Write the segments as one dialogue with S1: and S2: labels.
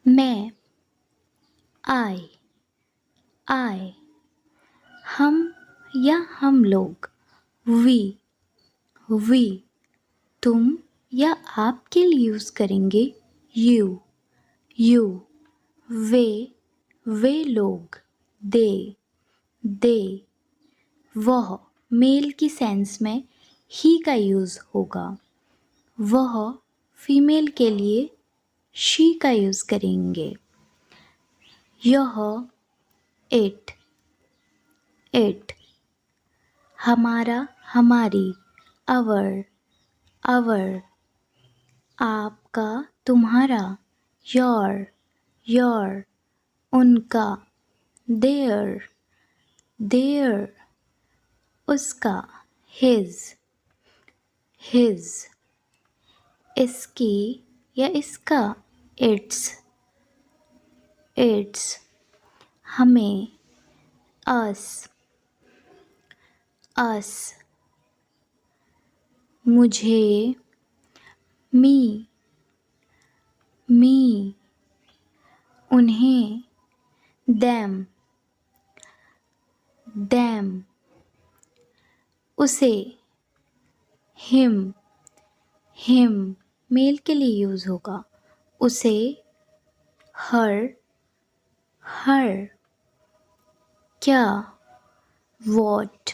S1: मैं, I, हम या हम लोग, we, तुम या आप के लिए यूज़ करेंगे you, वे लोग, they, वह मेल की सेंस में ही का यूज़ होगा, वह फीमेल के लिए शी का यूज़ करेंगे, यह इट, हमारा हमारी, our, आपका तुम्हारा, your, उनका, their, उसका, his, इसकी या इसका, its, हमें, us, मुझे, me, उन्हें, them, उसे, him, मेल के लिए यूज़ होगा, उसे, her, क्या, what,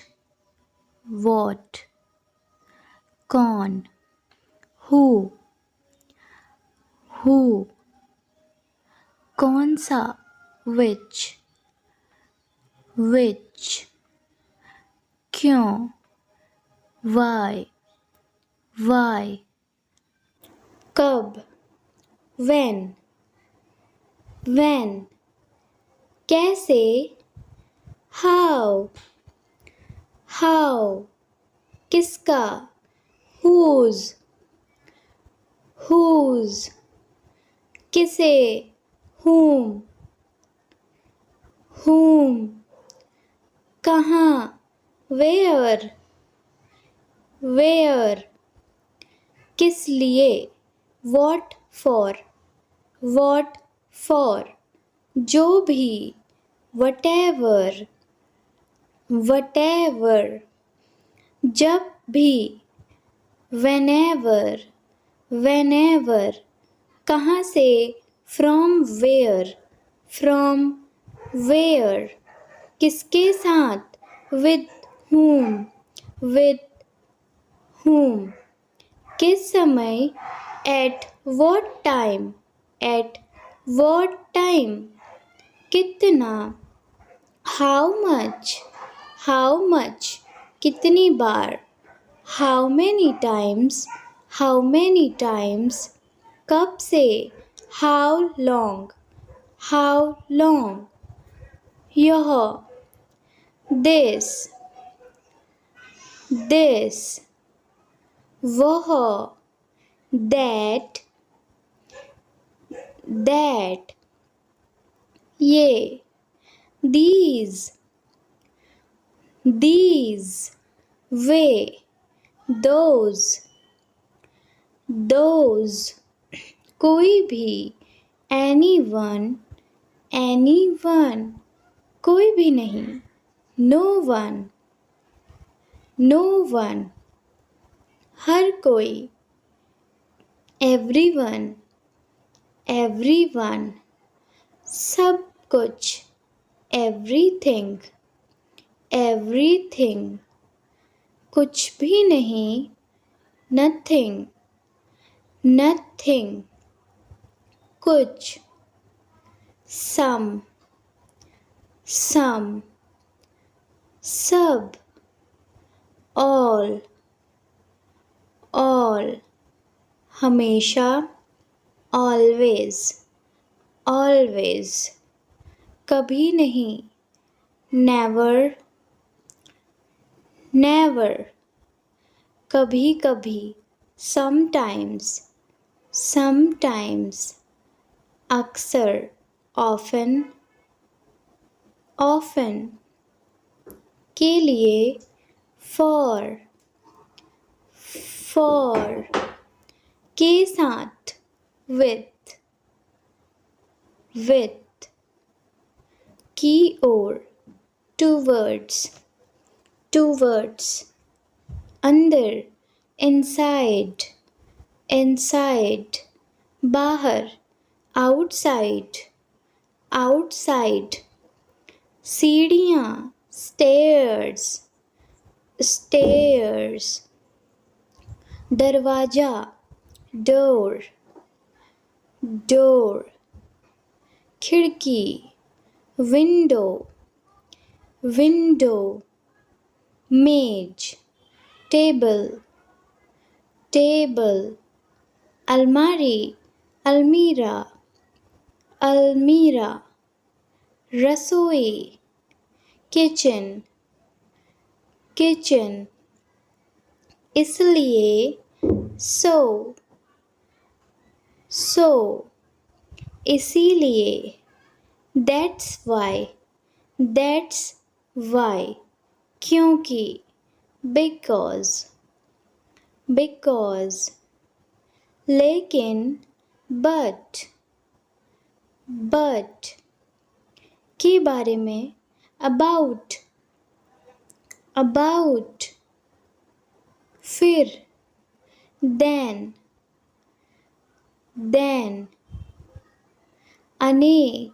S1: कौन, who, कौन सा, which, क्यों, why, कब, when, कैसे, how, किसका, whose, किसे, whom, कहाँ, where, किस लिए, what for, जो भी, whatever, जब भी, whenever, कहाँ से, from where, किसके साथ, with whom, किस समय, at what time, कितना, how much, कितनी बार, how many times, कब से, how long, यह, this, वह, that, ये, these, वे, those, कोई भी, anyone, कोई भी नहीं, no one, हर कोई, everyone, सब कुछ, everything, कुछ भी नहीं, nothing, कुछ, some, सब, all, हमेशा, always, कभी नहीं, never, कभी कभी, sometimes, अक्सर, often, के लिए, for, के साथ, with, with, की ओर, towards, towards, अंदर, inside, inside, बाहर, outside, outside, सीढ़ियाँ, stairs, stairs, दरवाजा, door, door, खिड़की, window, window, मेज, table, table, अलमारी, अलमीरा, अलमीरा, रसोई, kitchen, kitchen, इसलिए, so, so, इसीलिए, that's why, क्योंकि, because, लेकिन, but, के बारे में, about, फिर, then, अनेक,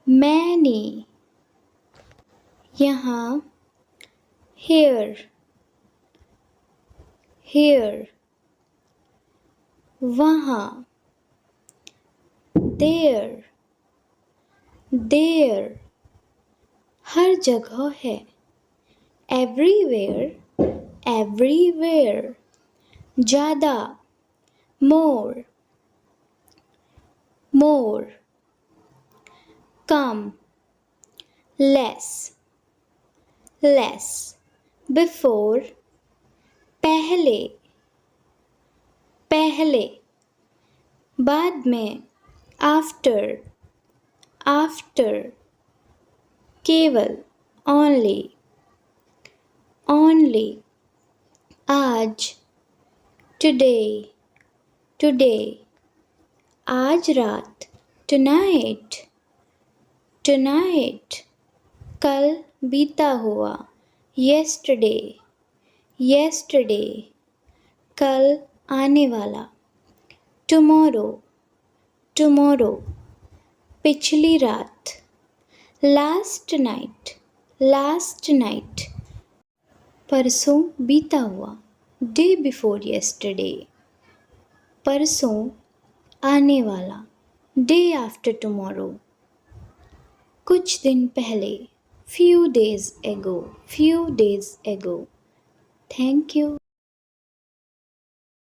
S1: many, यहाँ, here, वहाँ, there, हर जगह है, everywhere, ज़्यादा, more, कम, less, before, पहले, बाद में, after, केवल, only, आज, today, आज रात, tonight, कल बीता हुआ, yesterday, कल आने वाला, tomorrow, पिछली रात, last night, परसों बीता हुआ, day before yesterday, परसों आने वाला, day after tomorrow, कुछ दिन पहले, few days ago. Thank you.